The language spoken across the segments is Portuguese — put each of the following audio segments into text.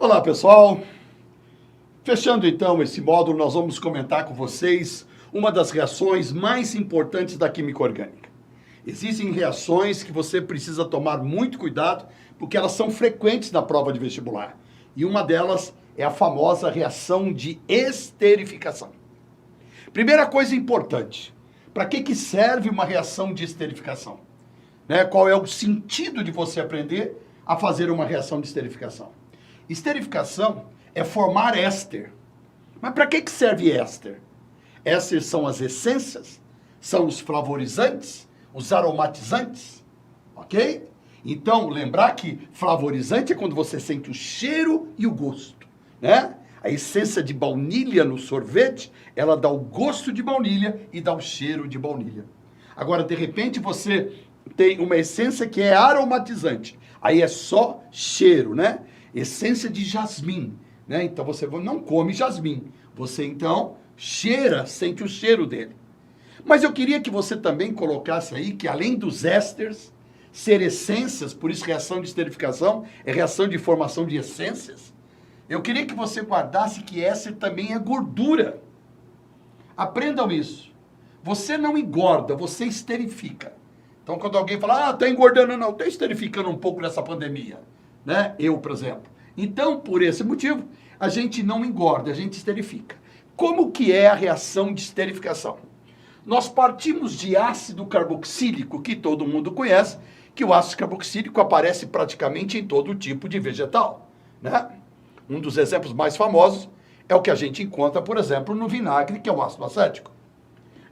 Olá, pessoal. Fechando então esse módulo, nós vamos comentar com vocês uma das reações mais importantes da química orgânica. Existem reações que você precisa tomar muito cuidado, porque elas são frequentes na prova de vestibular. E uma delas é a famosa reação de esterificação. Primeira coisa importante, para que serve uma reação de esterificação? Qual é o sentido de você aprender a fazer uma reação de esterificação? Esterificação é formar éster. Mas para que serve éster? Éster são as essências, são os flavorizantes, os aromatizantes, ok? Então, lembrar que flavorizante é quando você sente o cheiro e o gosto, né? A essência de baunilha no sorvete, ela dá o gosto de baunilha e dá o cheiro de baunilha. Agora, de repente, você tem uma essência que é aromatizante. Aí é só cheiro, né? Essência de jasmim, né? Então você não come jasmim. Você então cheira, sente o cheiro dele. Mas eu queria que você também colocasse aí que além dos ésteres ser essências, por isso reação de esterificação é reação de formação de essências, eu queria que você guardasse que éster também é gordura. Aprendam isso. Você não engorda, você esterifica. Então, quando alguém fala, tá engordando, não, tá esterificando um pouco nessa pandemia, né? Eu, por exemplo. Então, por esse motivo, a gente não engorda, a gente esterifica. Como que é a reação de esterificação? Nós partimos de ácido carboxílico, que todo mundo conhece, que o ácido carboxílico aparece praticamente em todo tipo de vegetal, né? Um dos exemplos mais famosos é o que a gente encontra, por exemplo, no vinagre, que é o ácido acético.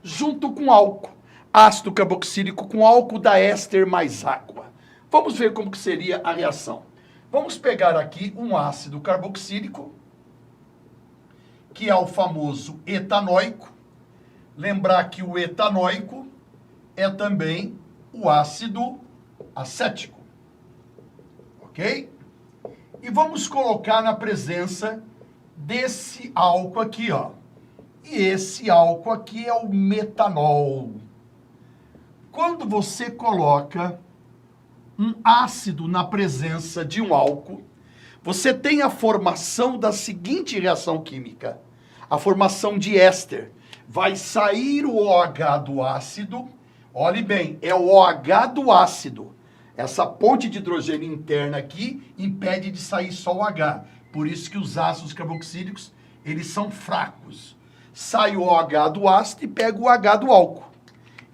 Junto com álcool. Ácido carboxílico com álcool dá éster mais água. Vamos ver como que seria a reação. Vamos pegar aqui um ácido carboxílico, que é o famoso etanóico. Lembrar que o etanóico é também o ácido acético. Ok? E vamos colocar na presença desse álcool aqui, ó. E esse álcool aqui é o metanol. Quando você coloca um ácido na presença de um álcool, você tem a formação da seguinte reação química. A formação de éster. Vai sair o OH do ácido. Olhe bem, é o OH do ácido. Essa ponte de hidrogênio interna aqui impede de sair só o H. Por isso que os ácidos carboxílicos, eles são fracos. Sai o OH do ácido e pega o H do álcool.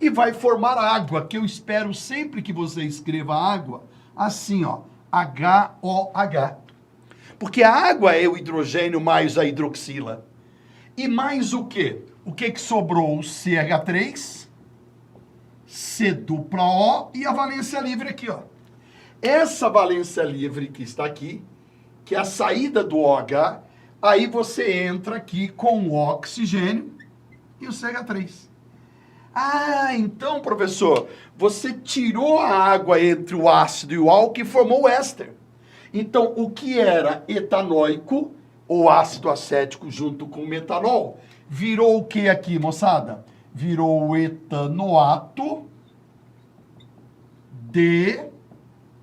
E vai formar água, que eu espero sempre que você escreva água, assim, ó, HOH. Porque a água é o hidrogênio mais a hidroxila. E mais o quê? O que sobrou? O CH3, C dupla O e a valência livre aqui, ó. Essa valência livre que está aqui, que é a saída do OH, aí você entra aqui com o oxigênio e o CH3. Ah, então, professor, você tirou a água entre o ácido e o álcool e formou o éster. Então, o que era etanóico, ou ácido acético junto com metanol, virou o que aqui, moçada? Virou o etanoato de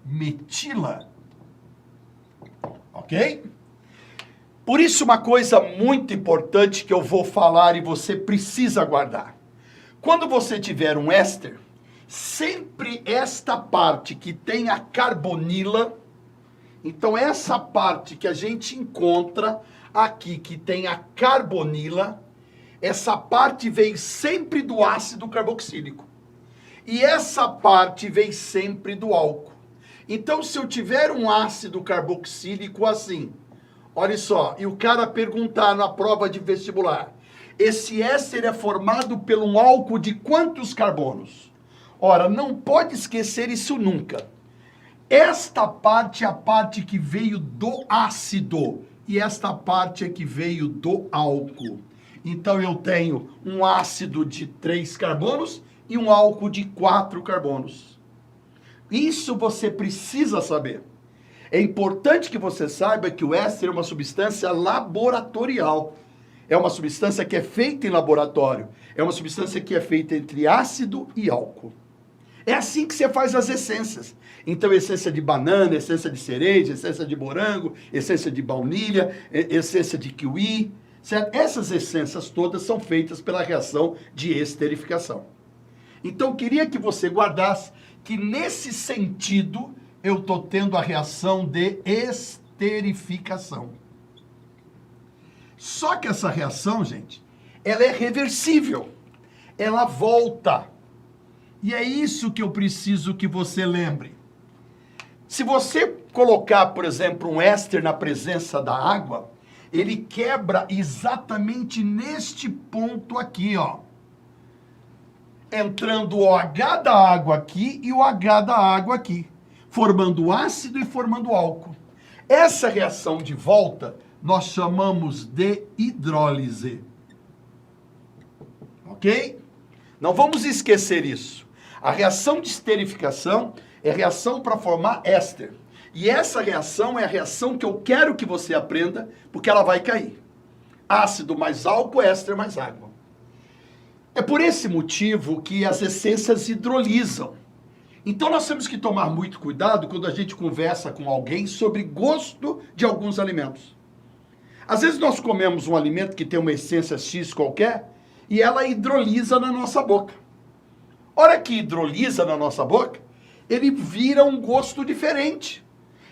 metila. Ok? Por isso, uma coisa muito importante que eu vou falar e você precisa guardar. Quando você tiver um éster, sempre esta parte que tem a carbonila, então essa parte que a gente encontra aqui, que tem a carbonila, essa parte vem sempre do ácido carboxílico. E essa parte vem sempre do álcool. Então, se eu tiver um ácido carboxílico assim, olha só, e o cara perguntar na prova de vestibular, esse éster é formado por um álcool de quantos carbonos? Ora, não pode esquecer isso nunca. Esta parte é a parte que veio do ácido e esta parte é que veio do álcool. Então, eu tenho um ácido de 3 carbonos e um álcool de 4 carbonos. Isso você precisa saber. É importante que você saiba que o éster é uma substância laboratorial. É uma substância que é feita em laboratório. É uma substância que é feita entre ácido e álcool. É assim que você faz as essências. Então, essência de banana, essência de cereja, essência de morango, essência de baunilha, essência de kiwi, certo? Essas essências todas são feitas pela reação de esterificação. Então, queria que você guardasse que nesse sentido eu estou tendo a reação de esterificação. Só que essa reação, gente, ela é reversível. Ela volta. E é isso que eu preciso que você lembre. Se você colocar, por exemplo, um éster na presença da água, ele quebra exatamente neste ponto aqui, ó. Entrando o H da água aqui e o H da água aqui, formando ácido e formando álcool. Essa reação de volta nós chamamos de hidrólise. Ok? Não vamos esquecer isso. A reação de esterificação é reação para formar éster. E essa reação é a reação que eu quero que você aprenda, porque ela vai cair. Ácido mais álcool, éster mais água. É por esse motivo que as essências hidrolisam. Então nós temos que tomar muito cuidado quando a gente conversa com alguém sobre gosto de alguns alimentos. Às vezes nós comemos um alimento que tem uma essência X qualquer e ela hidrolisa na nossa boca. Hora que hidrolisa na nossa boca, ele vira um gosto diferente.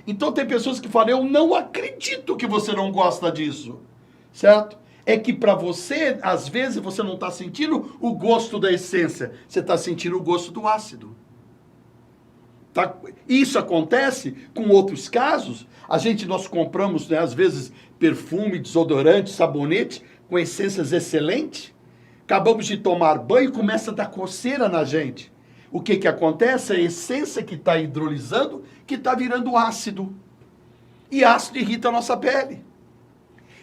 Então tem pessoas que falam, eu não acredito que você não gosta disso, certo? É que para você, às vezes, você não está sentindo o gosto da essência, você está sentindo o gosto do ácido. Tá? Isso acontece com outros casos. Nós compramos, né, às vezes, perfume, desodorante, sabonete, com essências excelentes. Acabamos de tomar banho e começa a dar coceira na gente. O que acontece? A essência que está hidrolisando, que está virando ácido. E ácido irrita a nossa pele.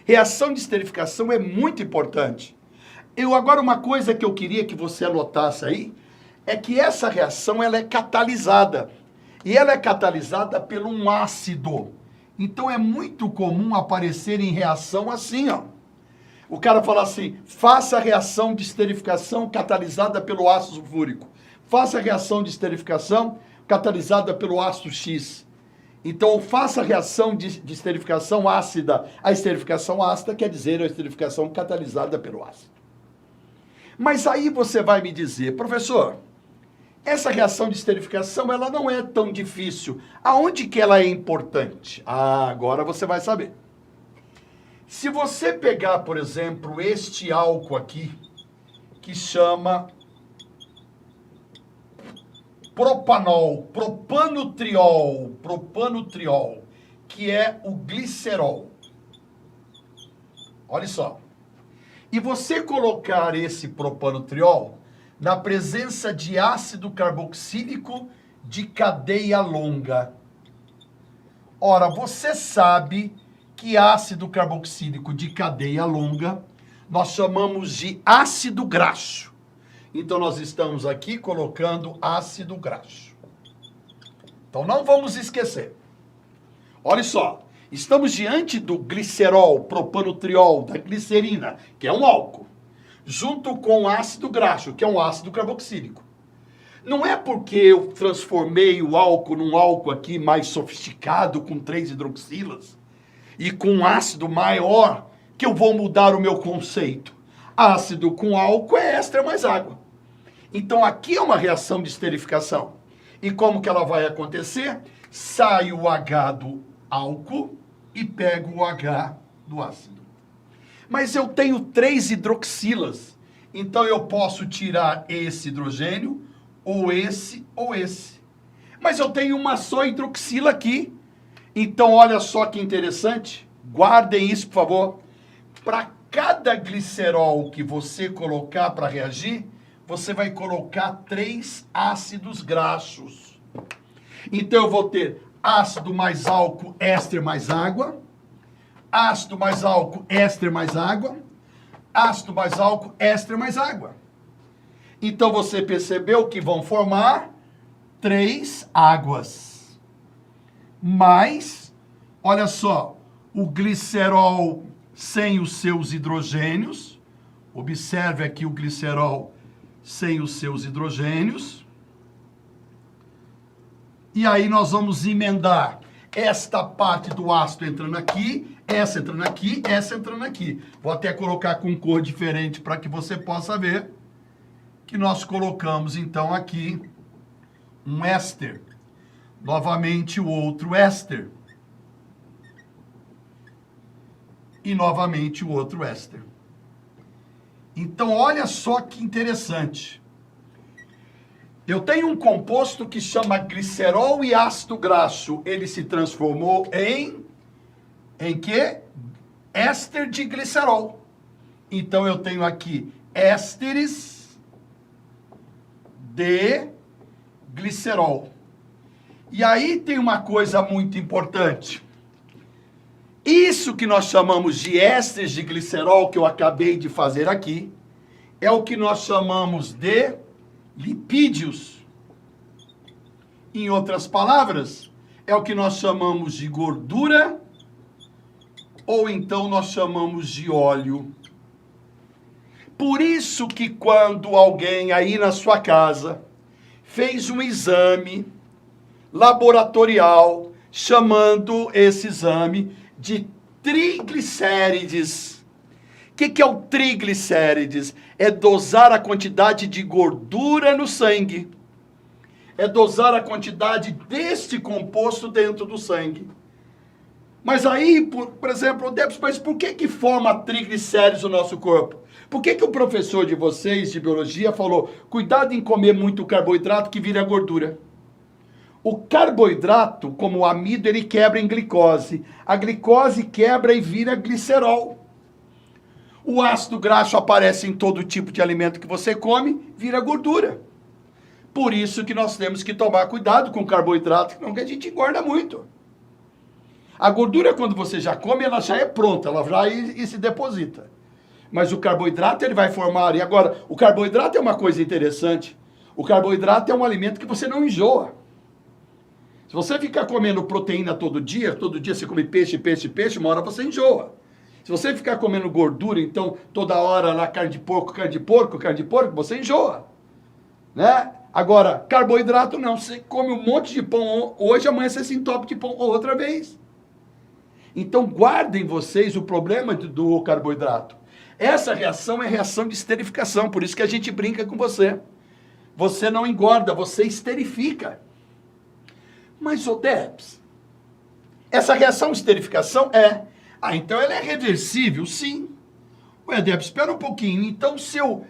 Reação de esterificação é muito importante. Agora, uma coisa que eu queria que você anotasse aí, é que essa reação ela é catalisada. E ela é catalisada por um ácido. Então, é muito comum aparecer em reação assim, ó. O cara fala assim, faça a reação de esterificação catalisada pelo ácido sulfúrico. Faça a reação de esterificação catalisada pelo ácido X. Então, faça a reação de esterificação ácida. A esterificação ácida quer dizer a esterificação catalisada pelo ácido. Mas aí você vai me dizer, professor, essa reação de esterificação ela não é tão difícil. Aonde que ela é importante? Agora você vai saber. Se você pegar, por exemplo, este álcool aqui, que chama propanol, propanotriol, que é o glicerol. Olha só. E você colocar esse propanotriol na presença de ácido carboxílico de cadeia longa. Ora, você sabe que ácido carboxílico de cadeia longa nós chamamos de ácido graxo. Então, nós estamos aqui colocando ácido graxo. Então, não vamos esquecer. Olha só, estamos diante do glicerol, propanotriol, da glicerina, que é um álcool, junto com o ácido graxo, que é um ácido carboxílico. Não é porque eu transformei o álcool num álcool aqui mais sofisticado, com 3 hidroxilas, e com um ácido maior, que eu vou mudar o meu conceito. Ácido com álcool é éster mais água. Então, aqui é uma reação de esterificação. E como que ela vai acontecer? Sai o H do álcool e pego o H do ácido. Mas eu tenho 3 hidroxilas. Então, eu posso tirar esse hidrogênio, ou esse, ou esse. Mas eu tenho uma só hidroxila aqui. Então, olha só que interessante. Guardem isso, por favor. Para cada glicerol que você colocar para reagir, você vai colocar 3 ácidos graxos. Então, eu vou ter ácido mais álcool, éster mais água. Ácido mais álcool, éster mais água. Ácido mais álcool, éster mais água. Então, você percebeu que vão formar 3 águas. Mas, olha só, o glicerol sem os seus hidrogênios. Observe aqui o glicerol sem os seus hidrogênios. E aí nós vamos emendar esta parte do ácido entrando aqui, essa entrando aqui, essa entrando aqui. Vou até colocar com cor diferente para que você possa ver que nós colocamos então aqui um éster. Novamente o outro éster. E novamente o outro éster. Então olha só que interessante. Eu tenho um composto que chama glicerol e ácido graxo. Ele se transformou em quê? Éster de glicerol. Então eu tenho aqui ésteres de glicerol. E aí tem uma coisa muito importante. Isso que nós chamamos de ésteres de glicerol, que eu acabei de fazer aqui, é o que nós chamamos de lipídios. Em outras palavras, é o que nós chamamos de gordura, ou então nós chamamos de óleo. Por isso que quando alguém aí na sua casa fez um exame laboratorial, chamando esse exame de triglicérides. O que é o triglicérides? É dosar a quantidade de gordura no sangue. É dosar a quantidade deste composto dentro do sangue. Mas aí, por exemplo, mas por que forma triglicéridos no nosso corpo? Por que o professor de vocês de biologia falou, cuidado em comer muito carboidrato que vira gordura? O carboidrato, como o amido, ele quebra em glicose. A glicose quebra e vira glicerol. O ácido graxo aparece em todo tipo de alimento que você come, vira gordura. Por isso que nós temos que tomar cuidado com o carboidrato, senão que a gente engorda muito. A gordura, quando você já come, ela já é pronta, ela vai e se deposita. Mas o carboidrato, ele vai formar. E agora, o carboidrato é uma coisa interessante. O carboidrato é um alimento que você não enjoa. Se você ficar comendo proteína todo dia você come peixe, uma hora você enjoa. Se você ficar comendo gordura, então, toda hora lá carne de porco, você enjoa. Né? Agora, carboidrato não. Você come um monte de pão hoje, amanhã você se entope de pão outra vez. Então, guardem vocês o problema do carboidrato. Essa reação é reação de esterificação, por isso que a gente brinca com você. Você não engorda, você esterifica. Mas, ô Debs, essa reação de esterificação então ela é reversível? Sim. Ué, Debs, espera um pouquinho. Então, se eu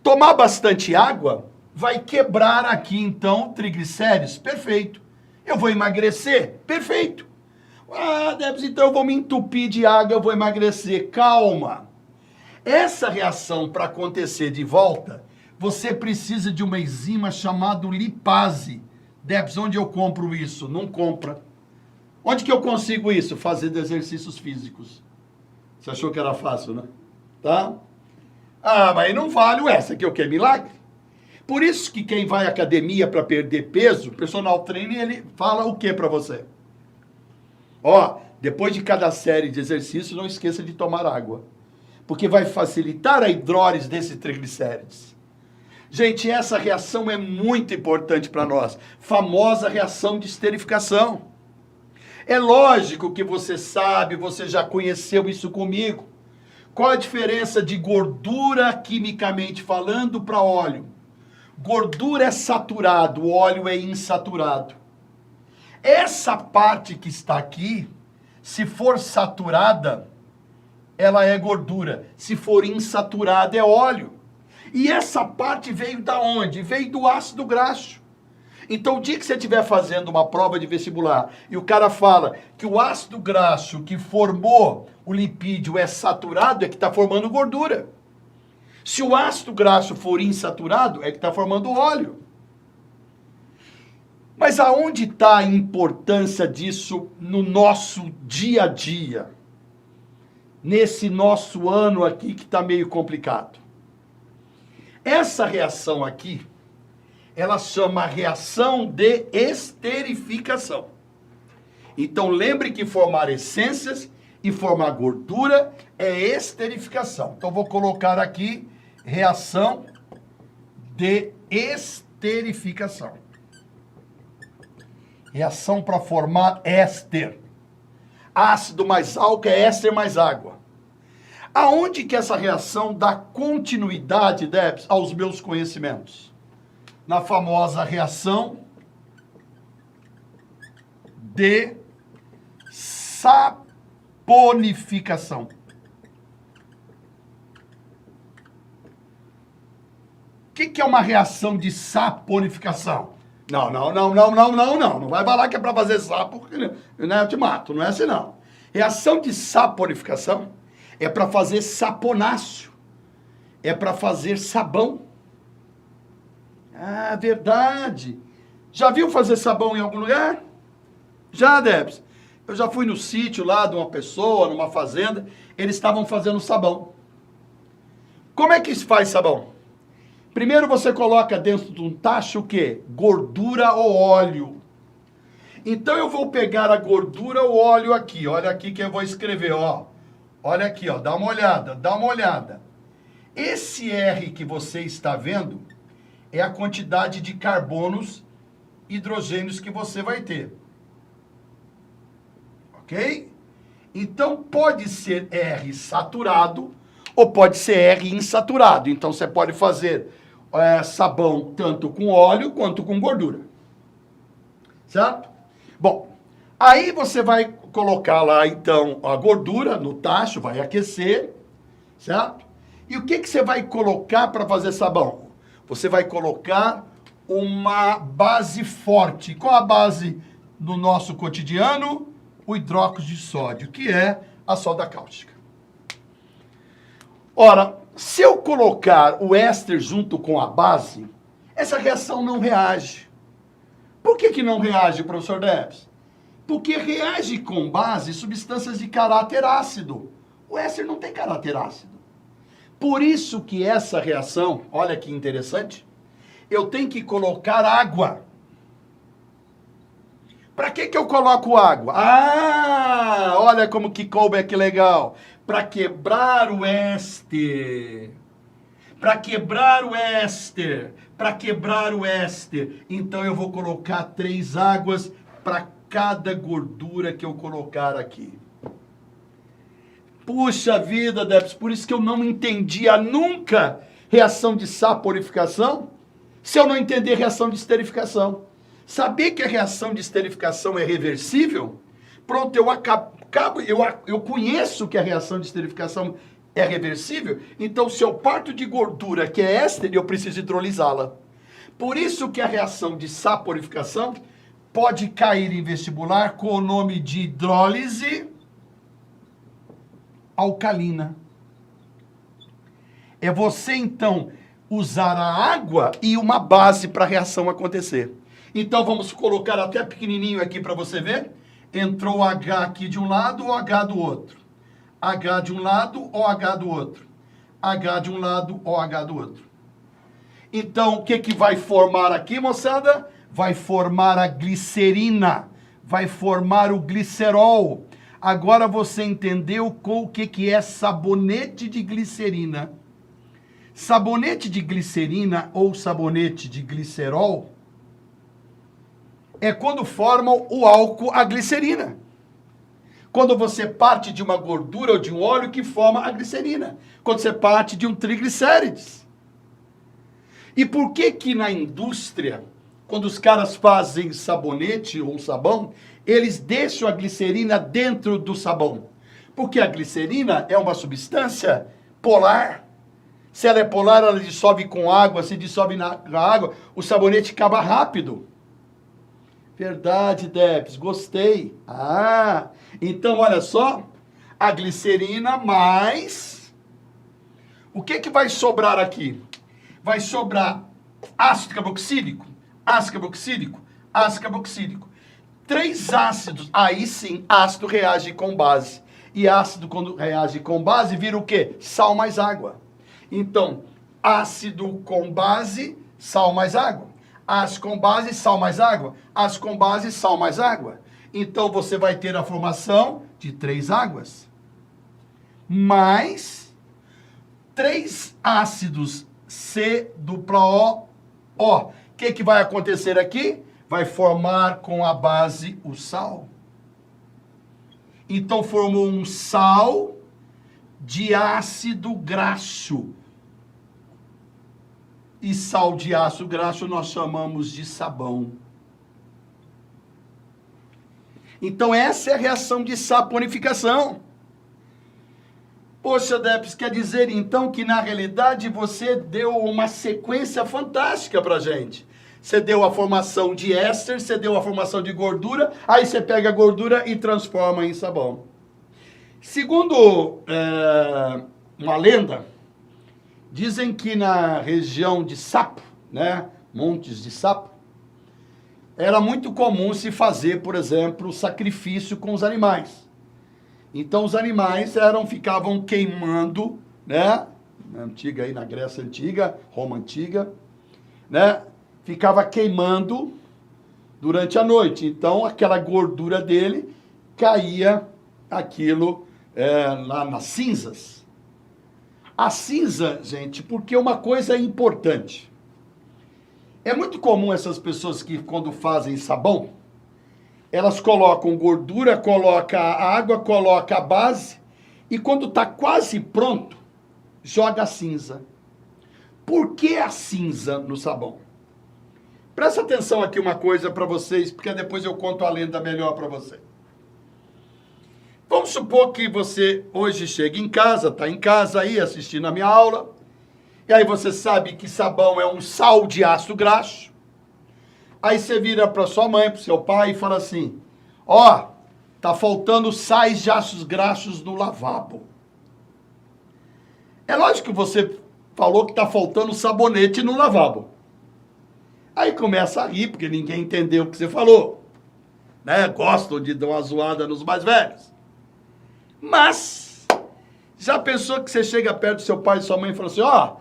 tomar bastante água, vai quebrar aqui, então, triglicéridos? Perfeito. Eu vou emagrecer? Perfeito. Ah, Debs, então eu vou me entupir de água, eu vou emagrecer. Calma. Essa reação, para acontecer de volta, você precisa de uma enzima chamada lipase. Debs, onde eu compro isso? Não compra. Onde que eu consigo isso? Fazendo exercícios físicos. Você achou que era fácil, né? Tá? Ah, mas não vale essa aqui, o que é milagre? Por isso que quem vai à academia para perder peso, o personal trainer, ele fala o que para você? Ó, depois de cada série de exercícios, não esqueça de tomar água. Porque vai facilitar a hidrólise desses triglicéridos. Gente, essa reação é muito importante para nós. Famosa reação de esterificação. É lógico que você sabe, você já conheceu isso comigo. Qual a diferença de gordura, quimicamente falando, para óleo? Gordura é saturado, óleo é insaturado. Essa parte que está aqui, se for saturada, ela é gordura. Se for insaturada, é óleo. E essa parte veio da onde? Veio do ácido graxo. Então, o dia que você estiver fazendo uma prova de vestibular e o cara fala que o ácido graxo que formou o lipídio é saturado, é que está formando gordura. Se o ácido graxo for insaturado, é que está formando óleo. Mas aonde está a importância disso no nosso dia a dia? Nesse nosso ano aqui que está meio complicado. Essa reação aqui, ela chama reação de esterificação. Então lembre que formar essências e formar gordura é esterificação. Então vou colocar aqui reação de esterificação. Reação para formar éster. Ácido mais álcool é éster mais água. Aonde que essa reação dá continuidade, Debs, aos meus conhecimentos? Na famosa reação de saponificação. O que é uma reação de saponificação? Não. Não vai falar que é para fazer sapo, porque, né, eu te mato. Não é assim, não. Reação de saponificação é para fazer saponáceo. É para fazer sabão. Ah, verdade. Já viu fazer sabão em algum lugar? Já, Debs. Eu já fui no sítio lá de uma pessoa, numa fazenda. Eles estavam fazendo sabão. Como é que se faz sabão? Primeiro você coloca dentro de um tacho o quê? Gordura ou óleo. Então eu vou pegar a gordura ou óleo aqui. Olha aqui que eu vou escrever, ó. Olha aqui, ó. Dá uma olhada. Esse R que você está vendo é a quantidade de carbonos, hidrogênios que você vai ter. Ok? Então pode ser R saturado ou pode ser R insaturado. Então você pode fazer sabão tanto com óleo quanto com gordura. Certo? Bom, aí você vai colocar lá então a gordura no tacho, vai aquecer, certo? E o que você vai colocar para fazer sabão? Você vai colocar uma base forte. Qual a base do nosso cotidiano? O hidróxido de sódio, que é a soda cáustica. Ora, se eu colocar o éster junto com a base, essa reação não reage. Por que não reage, professor Debs? Porque reage com base substâncias de caráter ácido. O éster não tem caráter ácido. Por isso que essa reação, olha que interessante, eu tenho que colocar água. Para que eu coloco água? Ah, olha como que coube que legal. Para quebrar o éster. Para quebrar o éster. Então eu vou colocar 3 águas para cada gordura que eu colocar aqui. Puxa vida, Debs, por isso que eu não entendia nunca reação de saponificação, se eu não entender reação de esterificação. Saber que a reação de esterificação é reversível? Pronto, eu conheço que a reação de esterificação é reversível, então se eu parto de gordura que é éster, eu preciso hidrolisá-la. Por isso que a reação de saponificação pode cair em vestibular com o nome de hidrólise alcalina. É você, então, usar a água e uma base para a reação acontecer. Então, vamos colocar até pequenininho aqui para você ver. Entrou H aqui de um lado ou H do outro. H de um lado ou H do outro. H de um lado ou H do outro. Então, o que vai formar aqui, moçada? Vai formar a glicerina. Vai formar o glicerol. Agora você entendeu o que é sabonete de glicerina. Sabonete de glicerina ou sabonete de glicerol é quando formam o álcool, a glicerina. Quando você parte de uma gordura ou de um óleo que forma a glicerina. Quando você parte de um triglicérides. E por que na indústria, quando os caras fazem sabonete ou sabão, eles deixam a glicerina dentro do sabão? Porque a glicerina é uma substância polar. Se ela é polar, ela dissolve com água. Se dissolve na água, o sabonete acaba rápido. Verdade, Debs, gostei. Ah, então olha só. A glicerina mais... O que vai sobrar aqui? Vai sobrar ácido carboxílico, ácido carboxílico, ácido carboxílico. 3 ácidos, aí sim, ácido reage com base. E ácido, quando reage com base, vira o quê? Sal mais água. Então, ácido com base, sal mais água. Ácido com base, sal mais água. Ácido com base, sal mais água. Então, você vai ter a formação de 3 águas. Mais 3 ácidos C dupla O. O que vai acontecer aqui? vai formar com a base o sal. Então formou um sal de ácido graxo. E sal de ácido graxo nós chamamos de sabão. Então essa é a reação de saponificação. Poxa, Depes, quer dizer então que na realidade você deu uma sequência fantástica pra gente. Você deu a formação de éster, você deu a formação de gordura, aí você pega a gordura e transforma em sabão. Segundo uma lenda, dizem que na região de Sapo, né, Montes de Sapo, era muito comum se fazer, por exemplo, sacrifício com os animais. Então os animais ficavam queimando, né, na Grécia Antiga, Roma Antiga, né, ficava queimando durante a noite. Então aquela gordura dele caía aquilo lá nas cinzas. A cinza, gente, porque uma coisa é importante. É muito comum essas pessoas que, quando fazem sabão, elas colocam gordura, colocam a água, colocam a base, e quando está quase pronto, joga a cinza. Por que a cinza no sabão? Presta atenção aqui uma coisa para vocês, porque depois eu conto a lenda melhor para você. Vamos supor que você hoje chega em casa, está em casa aí assistindo a minha aula, e aí você sabe que sabão é um sal de ácido graxo. Aí você vira para sua mãe, para o seu pai e fala assim, ó, tá faltando sais de ácidos graxos no lavabo. É lógico que você falou que tá faltando sabonete no lavabo. Aí começa a rir, porque ninguém entendeu o que você falou. Né? Gostam de dar uma zoada nos mais velhos. Mas, já pensou que você chega perto do seu pai e sua mãe e fala assim, ó,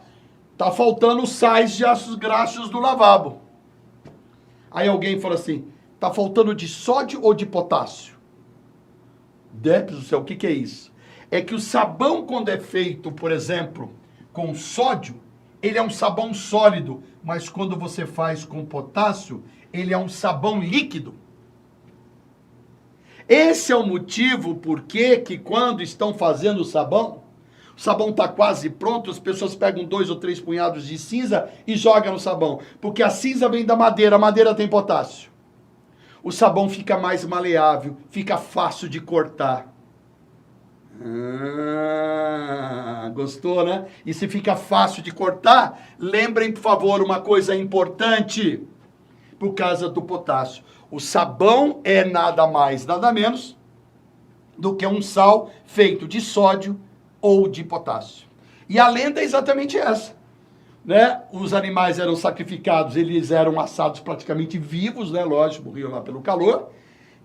tá faltando sais de ácidos graxos no lavabo. Aí alguém fala assim, tá faltando de sódio ou de potássio? Deus do céu, o que é isso? É que o sabão, quando é feito, por exemplo, com sódio, ele é um sabão sólido, mas quando você faz com potássio, ele é um sabão líquido. Esse é o motivo por que quando estão fazendo o sabão está quase pronto, as pessoas pegam 2 ou 3 punhados de cinza e jogam no sabão. Porque a cinza vem da madeira, a madeira tem potássio. O sabão fica mais maleável, fica fácil de cortar. Gostou, né? E se fica fácil de cortar, lembrem, por favor, uma coisa importante, por causa do potássio. O sabão é nada mais, nada menos do que um sal feito de sódio ou de potássio. E a lenda é exatamente essa, né? Os animais eram sacrificados, eles eram assados praticamente vivos, né? Lógico, morriam lá pelo calor.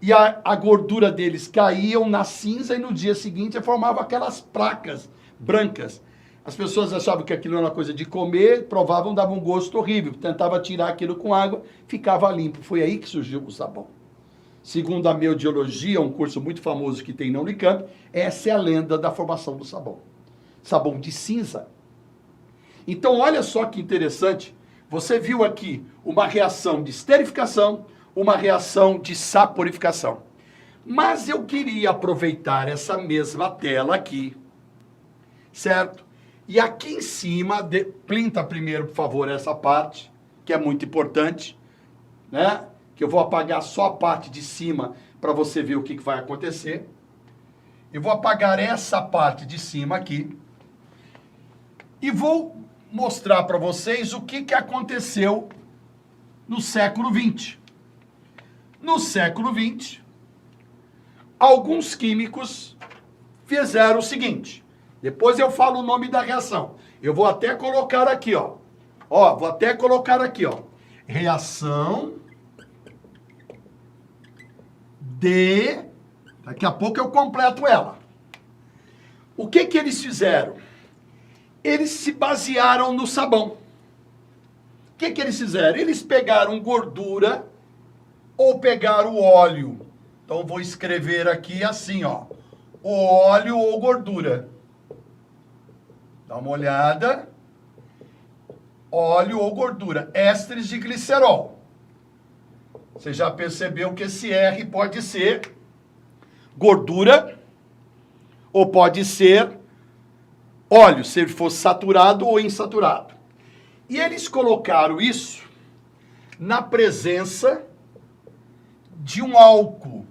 E a gordura deles caíam na cinza e no dia seguinte formava aquelas placas brancas. As pessoas achavam que aquilo era uma coisa de comer, provavam, dava um gosto horrível. Tentava tirar aquilo com água, ficava limpo. Foi aí que surgiu o sabão. Segundo a meodiologia, um curso muito famoso que tem na Unicamp, essa é a lenda da formação do sabão. Sabão de cinza. Então, olha só que interessante. Você viu aqui uma reação de esterificação, uma reação de saponificação. Mas eu queria aproveitar essa mesma tela aqui, certo? E aqui em cima, plinta primeiro, por favor, essa parte, que é muito importante, né? Que eu vou apagar só a parte de cima para você ver o que vai acontecer. Eu vou apagar essa parte de cima aqui e vou mostrar para vocês o que aconteceu no século XX. No século XX, alguns químicos fizeram o seguinte. Depois eu falo o nome da reação. Eu vou até colocar aqui, ó. Ó, vou até colocar aqui, ó. Reação de... Daqui a pouco eu completo ela. O que eles fizeram? Eles se basearam no sabão. O que eles fizeram? Eles pegaram gordura ou pegaram óleo. Então, vou escrever aqui assim, ó. Óleo ou gordura. Dá uma olhada. Óleo ou gordura. Ésteres de glicerol. Você já percebeu que esse R pode ser gordura ou pode ser óleo, se ele for saturado ou insaturado. E eles colocaram isso na presença de um álcool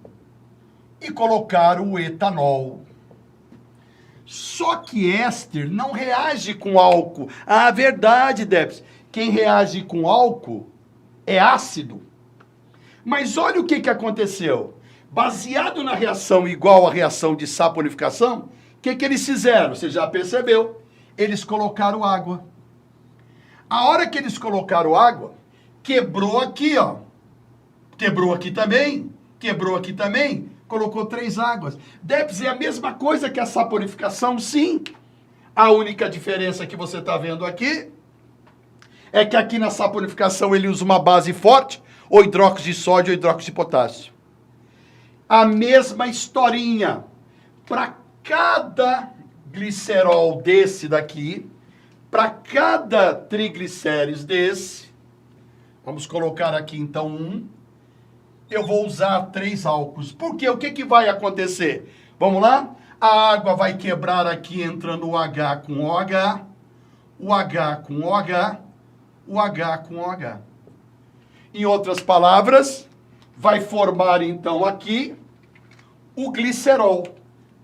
e colocaram o etanol. Só que éster não reage com álcool. Ah, verdade, Debs. Quem reage com álcool é ácido. Mas olha o que aconteceu. Baseado na reação igual à reação de saponificação, o que eles fizeram? Você já percebeu? Eles colocaram água. A hora que eles colocaram água, quebrou aqui, ó. Quebrou aqui também. Quebrou aqui também. Colocou 3 águas. Deve ser a mesma coisa que a saponificação, sim. A única diferença que você está vendo aqui é que aqui na saponificação ele usa uma base forte, ou hidróxido de sódio ou hidróxido de potássio. A mesma historinha. Para cada glicerol desse daqui, para cada triglicérides desse, vamos colocar aqui então 1, eu vou usar 3 álcools. Por quê? O que vai acontecer? Vamos lá? A água vai quebrar aqui entrando o H com OH, o H com OH, o H com OH. Em outras palavras, vai formar então aqui o glicerol.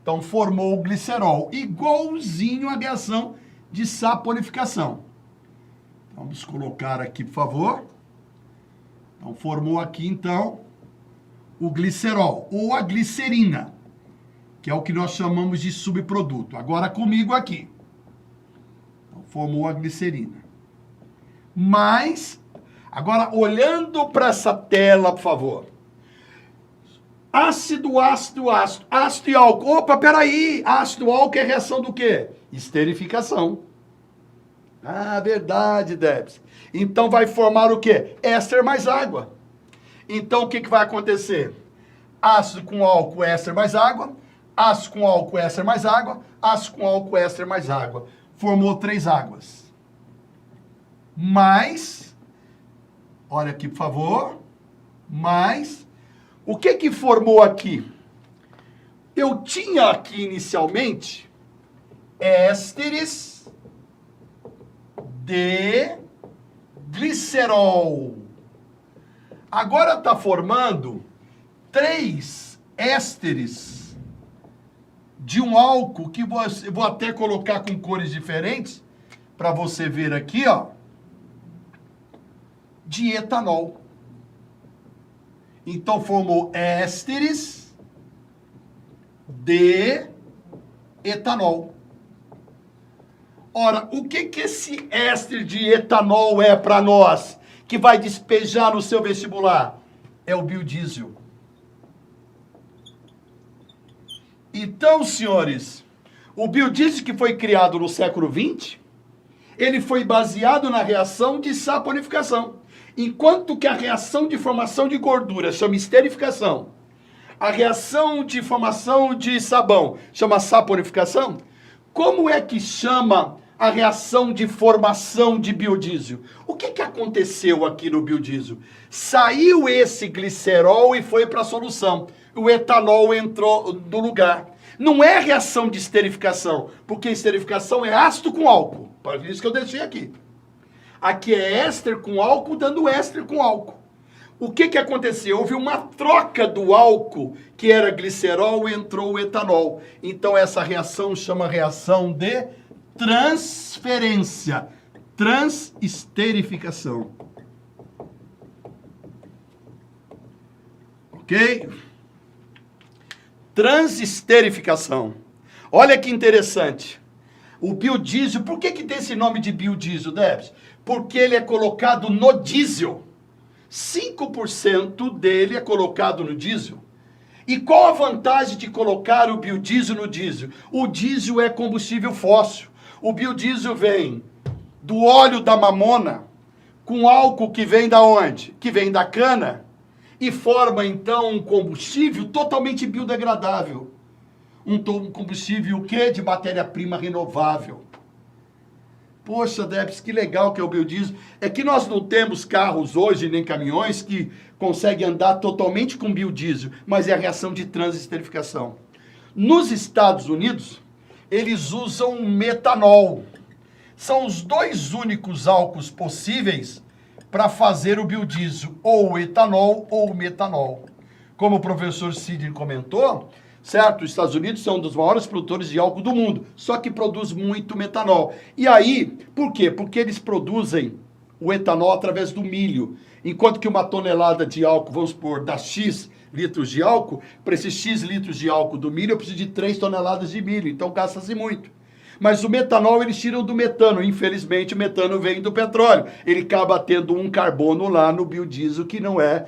Então formou o glicerol, igualzinho à reação de saponificação. Vamos colocar aqui, por favor. Então formou aqui então o glicerol, ou a glicerina, que é o que nós chamamos de subproduto. Agora comigo aqui. Então, formou a glicerina. Mas, agora olhando para essa tela, por favor. Ácido, ácido, ácido. Ácido e álcool. Opa, peraí. Ácido e álcool é reação do quê? Esterificação. Ah, verdade, Debs. Então vai formar o quê? Éster mais água. Então, o que vai acontecer? Ácido com álcool, éster mais água. Ácido com álcool, éster mais água. Ácido com álcool, éster mais água. Formou 3 águas. Mais, olha aqui, por favor. Mais, o que formou aqui? Eu tinha aqui inicialmente ésteres de glicerol. Agora está formando 3 ésteres de um álcool que eu vou até colocar com cores diferentes para você ver aqui, ó, de etanol. Então formou ésteres de etanol. Ora, o que esse éster de etanol é para nós? Que vai despejar no seu vestibular? É o biodiesel. Então, senhores, o biodiesel que foi criado no século XX, ele foi baseado na reação de saponificação. Enquanto que a reação de formação de gordura chama esterificação, a reação de formação de sabão chama saponificação, como é que chama a reação de formação de biodiesel? O que aconteceu aqui no biodiesel? Saiu esse glicerol e foi para a solução. O etanol entrou no lugar. Não é reação de esterificação, porque esterificação é ácido com álcool. Por isso que eu deixei aqui. Aqui é éster com álcool dando éster com álcool. O que aconteceu? Houve uma troca do álcool, que era glicerol, entrou o etanol. Então essa reação chama reação de transferência, transesterificação. Ok? Transesterificação. Olha que interessante. O biodiesel, por que tem esse nome de biodiesel, Debs? Porque ele é colocado no diesel. 5% dele é colocado no diesel. E qual a vantagem de colocar o biodiesel no diesel? O diesel é combustível fóssil. O biodiesel vem do óleo da mamona com álcool que vem da onde? Que vem da cana e forma então um combustível totalmente biodegradável. Um combustível o quê? De matéria-prima renovável. Poxa, Debs, que legal que é o biodiesel. É que nós não temos carros hoje, nem caminhões, que conseguem andar totalmente com biodiesel, mas é a reação de transesterificação. Nos Estados Unidos, eles usam metanol. São os dois únicos álcools possíveis para fazer o biodiesel, ou o etanol ou o metanol. Como o professor Sidney comentou, certo? Os Estados Unidos são um dos maiores produtores de álcool do mundo, só que produz muito metanol. E aí, por quê? Porque eles produzem o etanol através do milho, enquanto que uma tonelada de álcool, vamos supor, dá X litros de álcool, para esses X litros de álcool do milho, eu preciso de 3 toneladas de milho, então gasta-se muito. Mas o metanol eles tiram do metano, infelizmente o metano vem do petróleo, ele acaba tendo um carbono lá no biodiesel que não é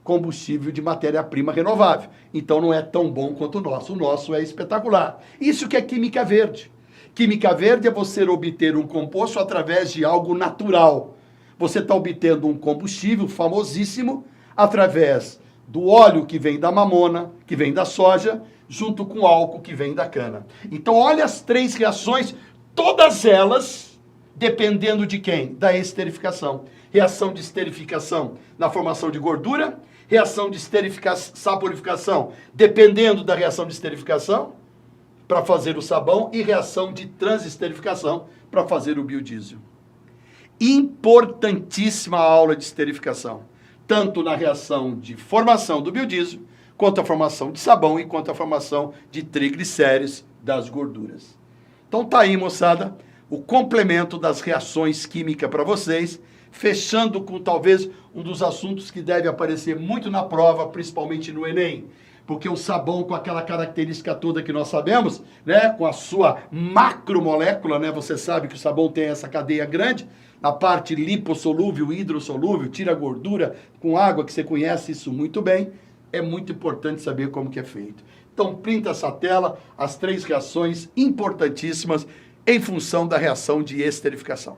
combustível de matéria-prima renovável. Então não é tão bom quanto o nosso é espetacular. Isso que é química verde. Química verde é você obter um composto através de algo natural. Você está obtendo um combustível famosíssimo através do óleo que vem da mamona, que vem da soja, junto com o álcool que vem da cana. Então olha as 3 reações, todas elas dependendo de quem? Da esterificação. Reação de esterificação na formação de gordura, reação de saporificação, dependendo da reação de esterificação, para fazer o sabão, e reação de transesterificação, para fazer o biodiesel. Importantíssima a aula de esterificação, tanto na reação de formação do biodiesel, quanto a formação de sabão e quanto a formação de triglicéridos das gorduras. Então tá aí, moçada, o complemento das reações químicas para vocês, fechando com talvez um dos assuntos que deve aparecer muito na prova, principalmente no Enem. Porque o sabão, com aquela característica toda que nós sabemos, né, com a sua macromolécula, né, você sabe que o sabão tem essa cadeia grande, na parte lipossolúvel, hidrossolúvel, tira a gordura com água, que você conhece isso muito bem, é muito importante saber como que é feito. Então, printa essa tela, as 3 reações importantíssimas em função da reação de esterificação.